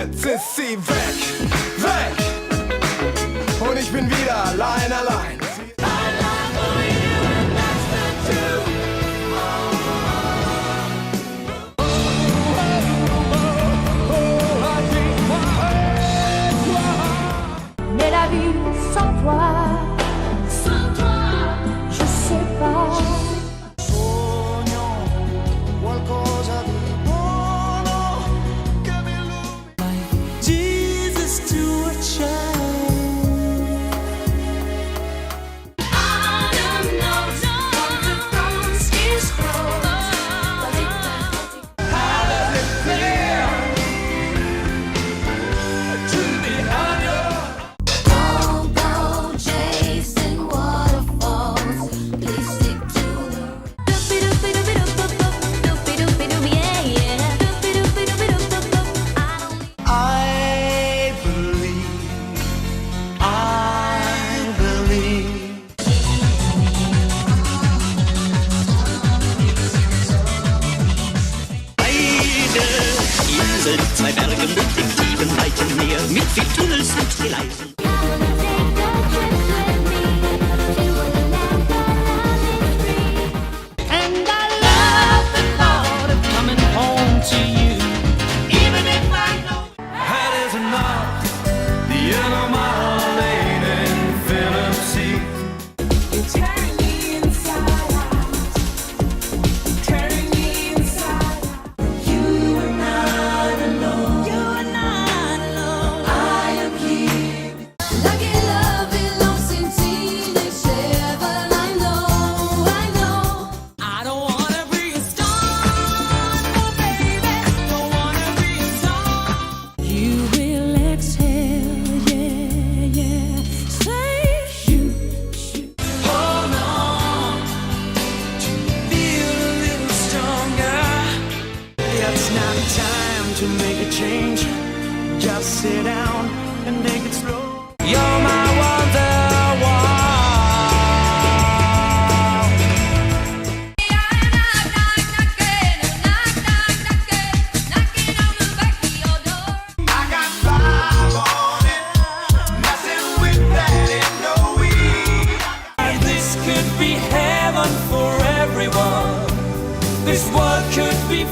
jetzt ist sie weg, weg. Und ich bin wieder allein. Mais la vie sans toi, je sais pas. Sogno qualcosa di buono che mi illumini. Jesus to a child. I don't know what the promise is for. How does it feel to be on your Don't go chasing waterfalls. Please stick to I believe. Inseln, zwei Berge mit dem tiefen, weiten Meer, mit viel Tunnels und Gleisen. And I love the thought of coming home to you. Even if I know That is not the end of my lane in Philipsy. turn me inside out. Turn me inside out. You are not alone. You are not alone. I am here. Lucky love belongs in teenage heaven. I know. I don't wanna be a star, no baby. Don't wanna be a star. You will exhale, yeah. Say shoot. Hold on to feel a little stronger. It's not time to make a change. Just sit down and take it slow. You're my wonderwall. I got five on it, messing with that in no way. This could be heaven for everyone. This world could be